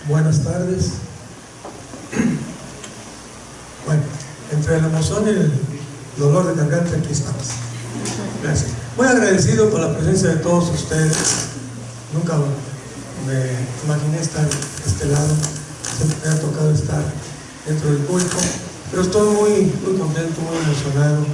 Buenas tardes. Bueno, entre la emoción y el dolor de garganta, aquí estamos. Gracias. Muy agradecido por la presencia de todos ustedes. Nunca me imaginé estar de este lado. Siempre me ha tocado estar dentro del público, pero estoy muy contento, muy emocionado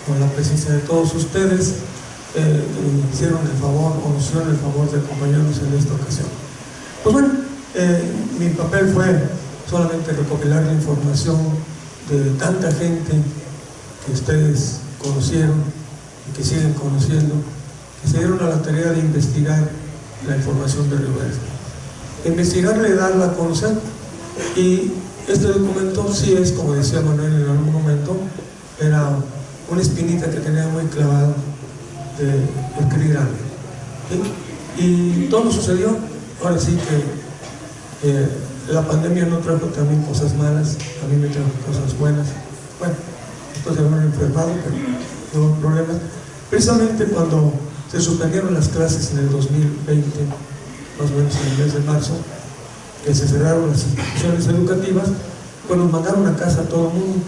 con la presencia de todos ustedes. Me hicieron el favor, o nos hicieron el favor de acompañarnos en esta ocasión. Pues bueno, mi papel fue solamente recopilar la información de tanta gente que ustedes conocieron y que siguen conociendo, que se dieron a la tarea de investigar la información de Río Verde. Investigarla y darla a conocer. Y este documento sí es, como decía Manuel en algún momento, era una espinita que tenía muy clavada de escribir algo. Y todo sucedió. Ahora sí que la pandemia no trajo también cosas malas, a mí me trajo cosas buenas. Bueno, después de haberme enfermado, pero no hubo problemas. Precisamente cuando se suspendieron las clases en el 2020, más o menos en el mes de marzo, que se cerraron las instituciones educativas, pues nos mandaron a casa a todo el mundo.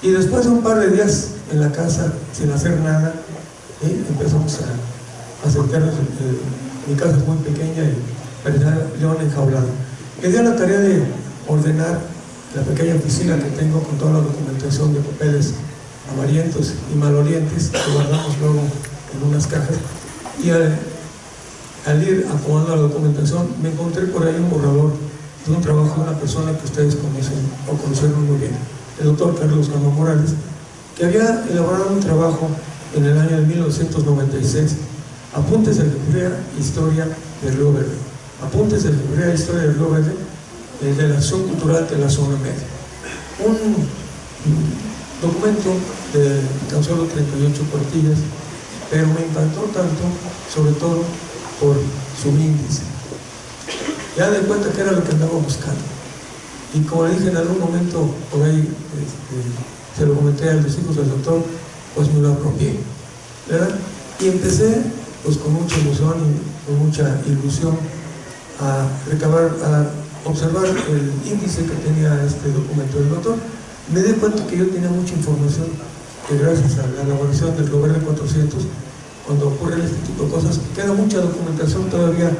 Y después de un par de días en la casa, sin hacer nada, empezamos a sentarnos. Mi casa es muy pequeña y parecía león enjaulado. Me dio la tarea de ordenar la pequeña oficina que tengo con toda la documentación de papeles amarillentos y malolientes que guardamos luego en unas cajas. Y al ir acomodando la documentación, me encontré por ahí un borrador de un trabajo de una persona que ustedes conocen o conocieron muy bien, el doctor Carlos Gama Morales, que había elaborado un trabajo en el año de 1996, Apuntes de la Historia de Río Verde. Apuntes de la Historia de Río Verde, de la acción cultural de la zona media. Un documento de tan solo 38 cuartillas, pero me impactó tanto, sobre todo por su índice. Ya de cuenta que era lo que andaba buscando. Y como le dije en algún momento, por ahí se lo comenté a los hijos del doctor, pues me lo apropié, ¿verdad? Y empecé pues con mucha emoción y con mucha ilusión a recabar, a observar el índice que tenía este documento del doctor. Me di cuenta que yo tenía mucha información que gracias a la elaboración del Río Verde 400, cuando ocurren este tipo de cosas, queda mucha documentación todavía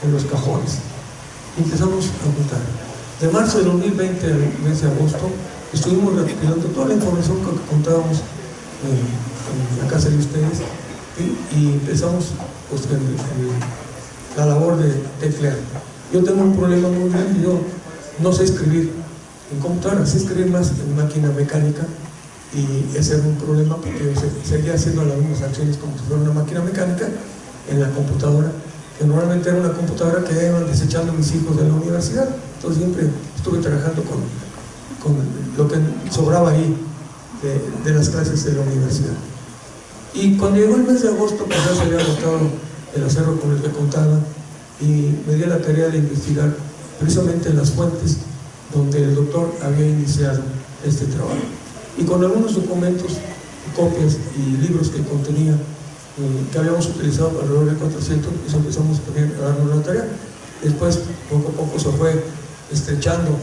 en los cajones. Y empezamos a juntar. De marzo de 2020 al mes de agosto, estuvimos recopilando toda la información que contábamos en la casa de ustedes y empezamos pues, la labor de teclear. Yo tengo un problema muy grande, yo no sé escribir en computadora, sé escribir más en máquina mecánica, y ese era un problema porque yo seguía haciendo las mismas acciones como si fuera una máquina mecánica en la computadora, que normalmente era una computadora que iban desechando mis hijos de la universidad. Entonces siempre estuve trabajando con lo que sobraba ahí de las clases de la universidad. Y cuando llegó el mes de agosto, pues ya se había agotado el acervo con el que contaba, y me di la tarea de investigar precisamente las fuentes donde el doctor había iniciado este trabajo. Y con algunos documentos, copias y libros que contenía, que habíamos utilizado para el Río 400, pues empezamos a darnos la tarea. Después, poco a poco se fue estrechando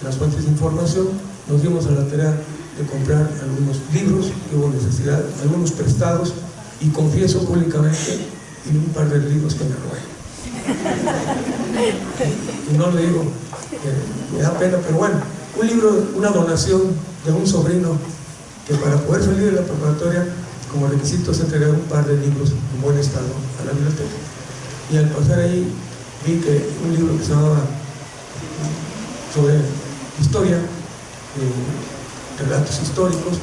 las fuentes de información, nos dimos a la tarea de comprar algunos libros que hubo necesidad, algunos prestados, y confieso públicamente, y un par de libros que me robé. Y no le digo, me da pena, pero bueno, un libro, una donación de un sobrino, que para poder salir de la preparatoria, como requisito se entregaron un par de libros en buen estado a la biblioteca. Y al pasar ahí vi que un libro que se llamaba sobre historia, relatos históricos,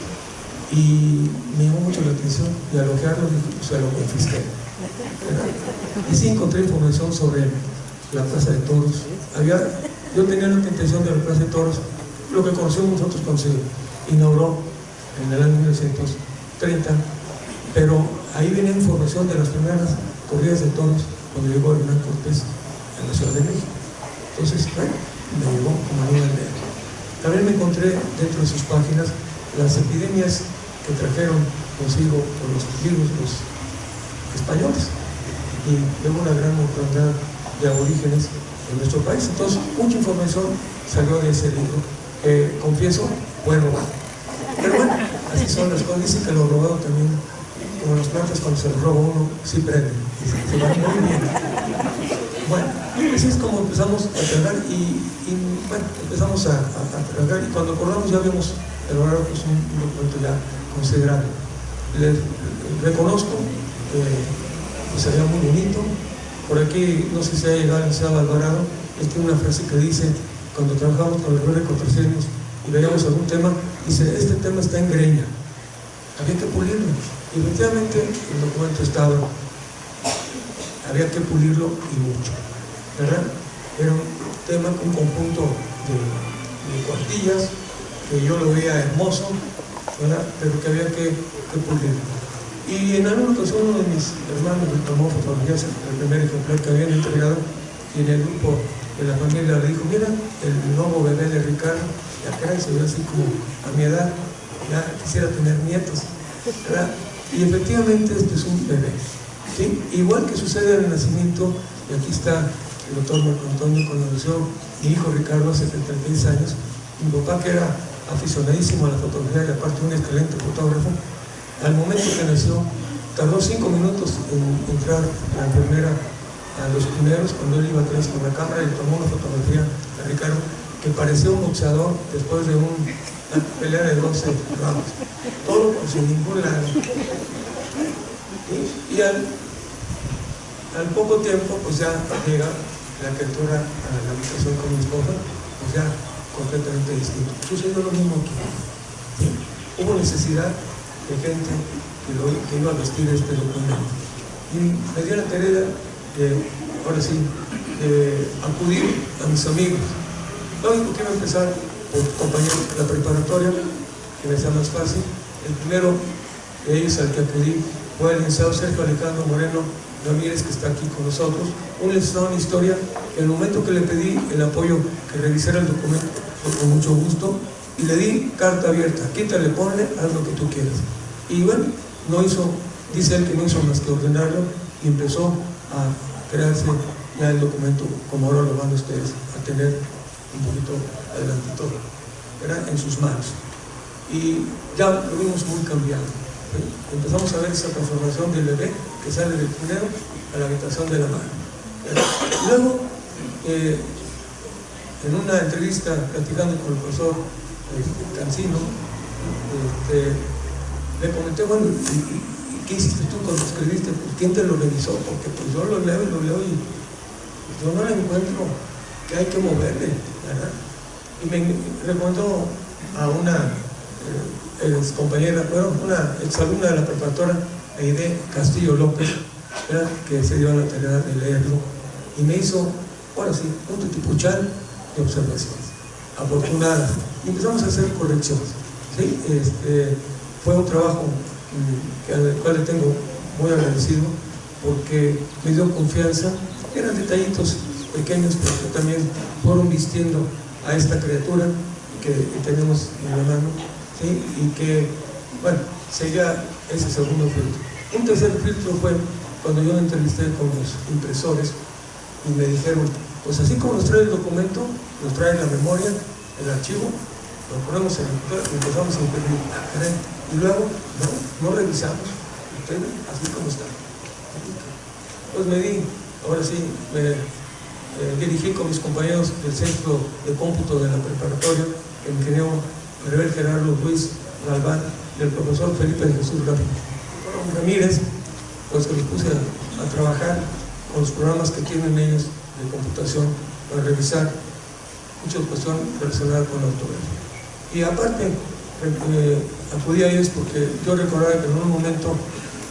y me llamó mucho la atención, y al ojearlo se lo confisqué. Y sí encontré información sobre la Plaza de Toros. Yo tenía la intención de la Plaza de Toros, lo que conocimos nosotros cuando se inauguró en el año 1930, pero ahí venía información de las primeras corridas de toros cuando llegó Hernán Cortés a la Ciudad de México. Entonces, bueno, me llegó como anillo al dedo. También me encontré dentro de sus páginas las epidemias que trajeron consigo por los libros los españoles, y luego una gran mortandad de aborígenes en nuestro país. Entonces, mucha información salió de ese libro, que confieso, fue robado. Pero bueno, así son las cosas. Dicen que lo robado también, como las plantas, cuando se lo roba uno, sí prenden, se van muy bien. Bueno, así es como empezamos a trabajar y bueno, empezamos a trabajar, y cuando acordamos ya habíamos elaborado pues, un documento ya considerable. Les reconozco que pues, sería muy bonito. Por aquí, no sé si ha llegado el Licenciado Alvarado, él tiene una frase que dice, cuando trabajamos con el RD 400 y veíamos algún tema, dice, este tema está en greña, había que pulirlo. Y efectivamente el documento estaba, había que pulirlo y mucho, ¿verdad? Era un tema, un conjunto de cuartillas, que yo lo veía hermoso, ¿verdad? Pero que había que pulirlo. Y en alguna ocasión uno de mis hermanos me tomó fotografías, el primer ejemplar que habían entregado, y en el grupo de la familia le dijo, mira, el nuevo bebé de Ricardo, ya caray, se ve así como a mi edad, ya quisiera tener nietos, ¿verdad? Y efectivamente este es un bebé, ¿sí? Igual que sucede en el nacimiento, y aquí está el doctor Marco Antonio, cuando nació mi hijo Ricardo hace 36 años, mi papá, que era aficionadísimo a la fotografía y aparte un excelente fotógrafo, al momento que nació, tardó 5 minutos en entrar la enfermera a los primeros, cuando él iba atrás con la cámara y tomó una fotografía de Ricardo que parecía un boxeador después de una pelea de 12 rounds, todo sin ningún lado. Y al poco tiempo pues ya llega la criatura a la habitación con mi esposa, pues ya completamente distinto. Sucedió lo mismo aquí, ¿sí? Hubo necesidad de gente que iba a vestir este documento, y me dio la tarea de, ahora sí, de acudir a mis amigos. Lógico que iba a empezar por compañeros de la preparatoria, que me sea más fácil. El primero de ellos al que acudí fue el licenciado Sergio Alejandro Moreno Ramírez, que está aquí con nosotros, un licenciado en historia, que en el momento que le pedí el apoyo que revisara el documento, fue con mucho gusto, y le di carta abierta, quítale, ponle, haz lo que tú quieras. Y bueno, no hizo, dice él que no hizo más que ordenarlo, y empezó a crearse ya el documento como ahora lo van ustedes a tener un poquito adelantito, era en sus manos. Y ya lo vimos muy cambiado. Empezamos a ver esa transformación del bebé que sale del primero a la habitación de la mano. Luego, en una entrevista platicando con el profesor Cancino, le comenté, bueno, ¿y qué hiciste tú cuando escribiste? ¿Quién te lo revisó? Porque pues yo lo leo y yo no le encuentro que hay que moverle, ¿verdad? Y me recomendó a una ex compañera, bueno, una exalumna de la preparatoria, Aide Castillo López, ¿verdad? Que se dio la tarea de leerlo y me hizo, ahora sí, un tutipuchal de observaciones afortunadas, y empezamos a hacer correcciones, ¿sí? Fue un trabajo al cual le tengo muy agradecido, porque me dio confianza. Eran detallitos pequeños, pero que también fueron vistiendo a esta criatura que tenemos en la mano, ¿sí? Y que, bueno, seguía ese segundo filtro. Un tercer filtro fue cuando yo me entrevisté con los impresores y me dijeron, pues así como nos trae el documento, nos trae la memoria, el archivo, lo ponemos en el computador y empezamos a imprimir. Y luego, no revisamos, ustedes así como está. Pues me di, ahora sí, me dirigí con mis compañeros del centro de cómputo de la preparatoria, el ingeniero Rebel Gerardo Luis Galván y el profesor Felipe de Jesús Ramírez, pues que los puse a trabajar con los programas que tienen ellos de computación para revisar muchas cuestiones relacionadas con la ortografía. Y aparte, acudí a ellos porque yo recordaba que en un momento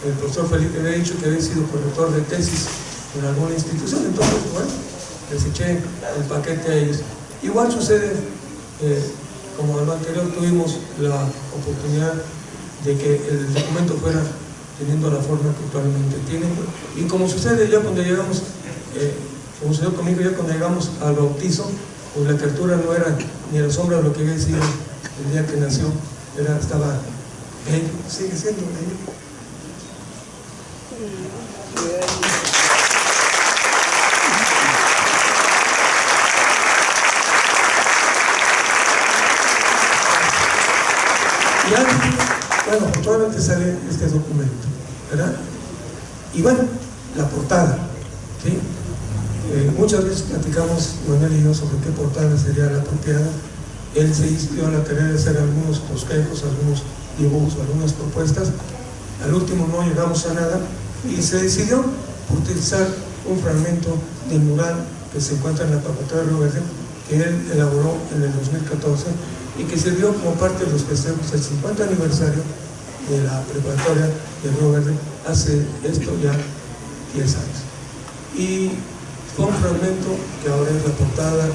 el profesor Felipe había dicho que había sido corrector de tesis en alguna institución, entonces, bueno, les eché el paquete a ellos. Igual sucede, como en lo anterior tuvimos la oportunidad de que el documento fuera teniendo la forma que actualmente tiene, y como sucede ya cuando llegamos, como sucedió conmigo ya cuando llegamos al bautizo, pues la criatura no era ni a la sombra de lo que había sido el día que nació, estaba bello, sigue siendo bello. desafortunadamente sale este documento, ¿verdad? Y bueno, la portada, ¿sí? Muchas veces platicamos, Manuel y yo, sobre qué portada sería la apropiada. Él se dio la tarea de hacer algunos bosquejos, algunos dibujos, algunas propuestas. Al último no llegamos a nada y se decidió utilizar un fragmento del mural que se encuentra en la Papatera de Río Verde, que él elaboró en el 2014 y que sirvió como parte de los festejos del 50 aniversario de la preparatoria de Río Verde hace esto ya 10 años. Y fue un fragmento que ahora es la portada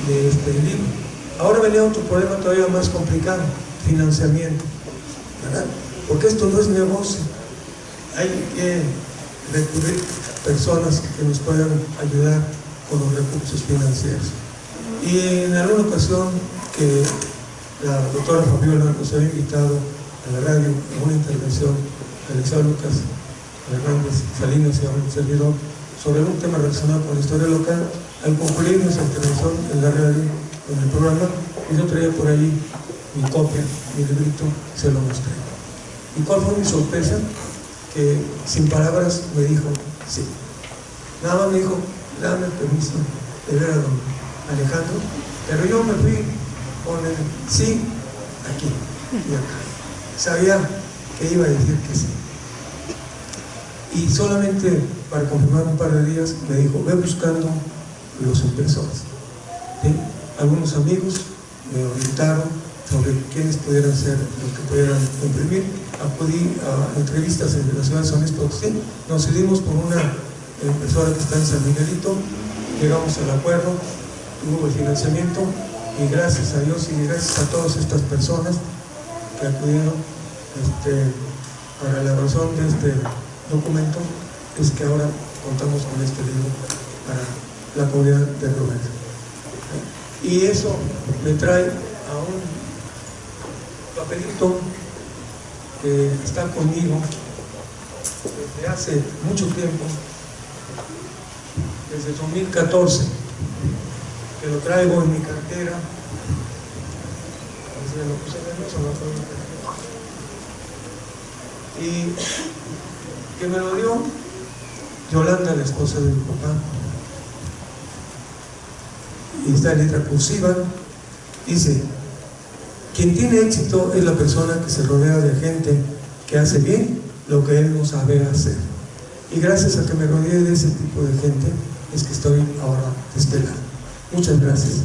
de este libro. Ahora venía otro problema todavía más complicado: financiamiento, ¿verdad? Porque esto no es negocio, hay que recurrir a personas que nos puedan ayudar con los recursos financieros. Y en alguna ocasión que la doctora Fabiola nos había invitado a la radio a una intervención del licenciado Lucas Hernández Salinas y a un servidor sobre un tema relacionado con la historia local, al concluir nuestra intervención en la radio, en el programa, yo traía por ahí mi copia, mi librito, se lo mostré. ¿Y cuál fue mi sorpresa? Que sin palabras me dijo sí. Nada más me dijo: dame permiso de ver a don Alejandro, pero yo me fui con el sí aquí y acá. Sabía que iba a decir que sí. Y solamente para confirmar un par de días me dijo: ve buscando los impresores, ¿sí? Algunos amigos me orientaron sobre quiénes pudieran ser los que pudieran imprimir. Acudí a entrevistas en la ciudad de San Luis Potosí, nos decidimos por una impresora que está en San Miguelito, llegamos al acuerdo, hubo el financiamiento y gracias a Dios y gracias a todas estas personas que acudieron para la elaboración de este documento, es que ahora contamos con este libro para la comunidad de Río Verde. Y eso me trae a un papelito que está conmigo desde hace mucho tiempo, desde 2014, que lo traigo en mi cartera. Y que me lo dio Yolanda, la esposa de mi papá. Y esta letra cursiva dice: quien tiene éxito es la persona que se rodea de gente que hace bien lo que él no sabe hacer. Y gracias a que me rodeé de ese tipo de gente es que estoy ahora de este lado. Muchas gracias.